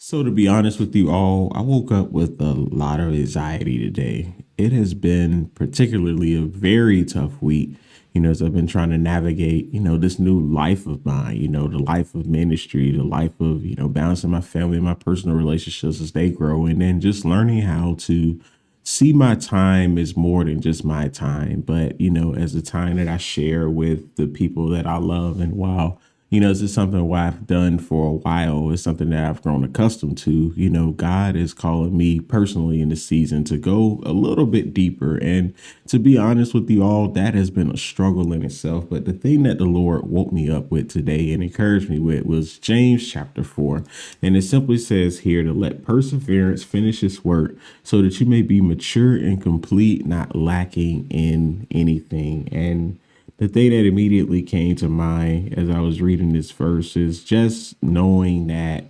So, to be honest with you all, I woke up with a lot of anxiety today. It has been particularly a very tough week, as I've been trying to navigate, this new life of mine, the life of ministry, the life of, balancing my family and my personal relationships as they grow, and then just learning how to see my time as more than just my time, but, as a time that I share with the people that I love. And wow, this is something what I've done for a while. It's something that I've grown accustomed to. God is calling me personally in this season to go a little bit deeper. And to be honest with you all, that has been a struggle in itself. But the thing that the Lord woke me up with today and encouraged me with was James chapter 4. And it simply says here to let perseverance finish its work so that you may be mature and complete, not lacking in anything. And the thing that immediately came to mind as I was reading this verse is just knowing that,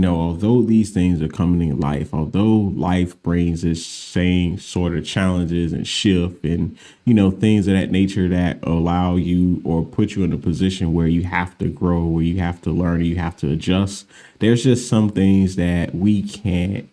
although these things are coming in life, although life brings this same sort of challenges and shift and, things of that nature that allow you or put you in a position where you have to grow, where you have to learn, you have to adjust. There's just some things that we can't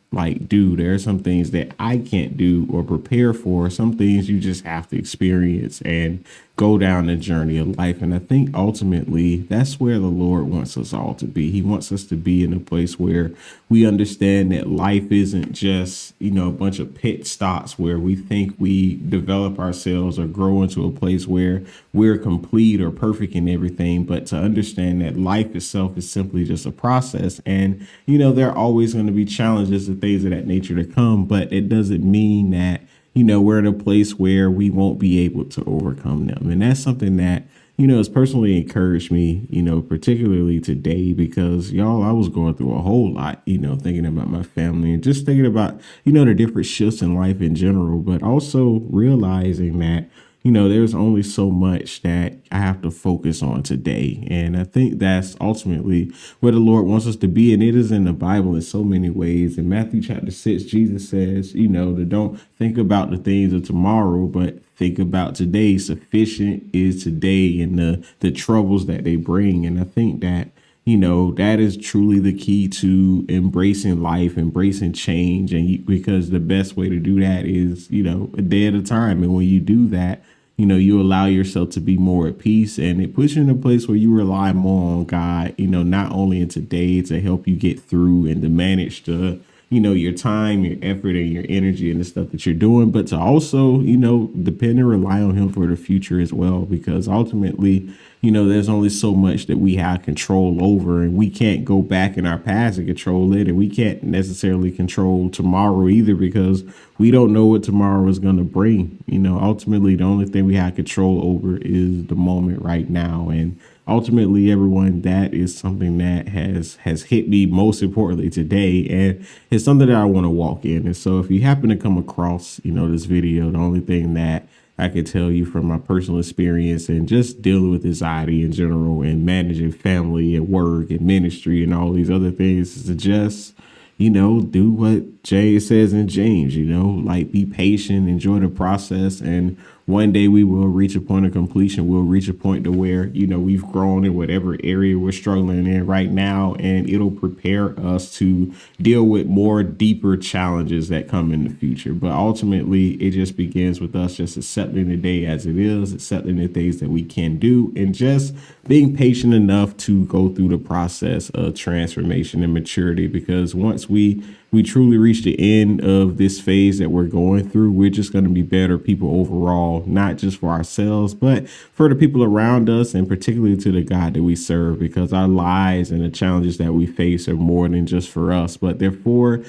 do. There are some things that I can't do or prepare for. Some things you just have to experience and go down the journey of life. And I think ultimately that's where the Lord wants us all to be. He wants us to be in a place where we understand that life isn't just, a bunch of pit stops where we think we develop ourselves or grow into a place where we're complete or perfect in everything, but to understand that life itself is simply just a process. And, there are always going to be challenges and things of that nature to come, but it doesn't mean that we're in a place where we won't be able to overcome them. And that's something that, has personally encouraged me, particularly today, because y'all, I was going through a whole lot, thinking about my family and just thinking about, the different shifts in life in general, but also realizing that, there's only so much that I have to focus on today. And I think that's ultimately where the Lord wants us to be. And it is in the Bible in so many ways. In Matthew chapter 6, Jesus says, to don't think about the things of tomorrow, but think about today. Sufficient is today and the troubles that they bring. And I think that, that is truly the key to embracing life, embracing change. And because the best way to do that is, a day at a time. And when you do that, you allow yourself to be more at peace, and it puts you in a place where you rely more on God, not only in today to help you get through and to manage the, your time, your effort, and your energy and the stuff that you're doing, but to also, depend and rely on Him for the future as well, because ultimately, there's only so much that we have control over, and we can't go back in our past and control it, and we can't necessarily control tomorrow either, because we don't know what tomorrow is going to bring. Ultimately, the only thing we have control over is the moment right now. And ultimately, everyone, that is something that has hit me most importantly today, and it's something that I want to walk in. And so if you happen to come across, this video, the only thing that I could tell you from my personal experience and just dealing with anxiety in general and managing family and work and ministry and all these other things is to just, do what James says in James, be patient, enjoy the process. And one day we will reach a point of completion. We'll reach a point to where, we've grown in whatever area we're struggling in right now. And it'll prepare us to deal with more deeper challenges that come in the future. But ultimately, it just begins with us just accepting the day as it is, accepting the things that we can do, and just being patient enough to go through the process of transformation and maturity. Because once we truly reach the end of this phase that we're going through, we're just going to be better people overall, not just for ourselves, but for the people around us, and particularly to the God that we serve, because our lives and the challenges that we face are more than just for us, but they're for,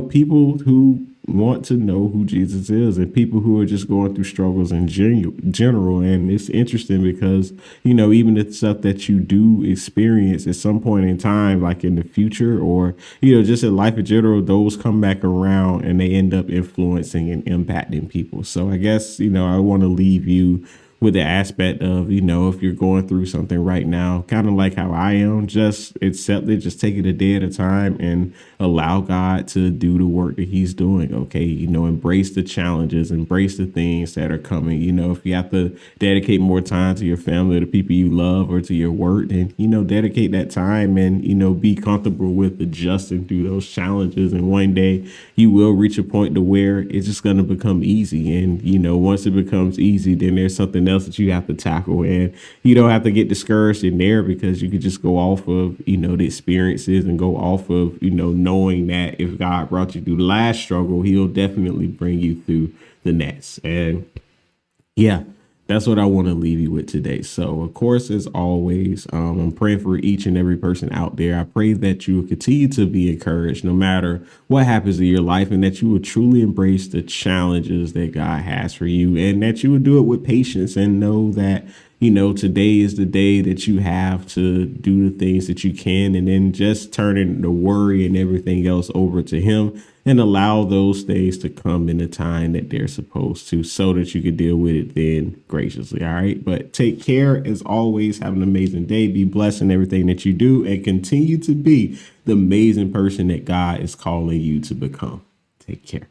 people who want to know who Jesus is, and people who are just going through struggles in general. And it's interesting because, even the stuff that you do experience at some point in time, like in the future or, just in life in general, those come back around and they end up influencing and impacting people. So I guess, I want to leave you with the aspect of, if you're going through something right now, kind of like how I am, just accept it, just take it a day at a time and allow God to do the work that he's doing. Okay. Embrace the challenges, embrace the things that are coming. If you have to dedicate more time to your family, or the people you love, or to your work, then, dedicate that time and, be comfortable with adjusting through those challenges. And one day you will reach a point to where it's just going to become easy. And, once it becomes easy, then there's something else that you have to tackle. And you don't have to get discouraged in there, because you could just go off of, the experiences, and go off of, knowing that if God brought you through the last struggle, he'll definitely bring you through the next. And yeah, that's what I want to leave you with today. So, of course, as always, I'm praying for each and every person out there. I pray that you will continue to be encouraged no matter what happens in your life, and that you will truly embrace the challenges that God has for you, and that you will do it with patience, and know that, today is the day that you have to do the things that you can, and then just turning the worry and everything else over to him, and allow those things to come in the time that they're supposed to, so that you can deal with it then graciously. All right. But take care as always. Have an amazing day. Be blessed in everything that you do, and continue to be the amazing person that God is calling you to become. Take care.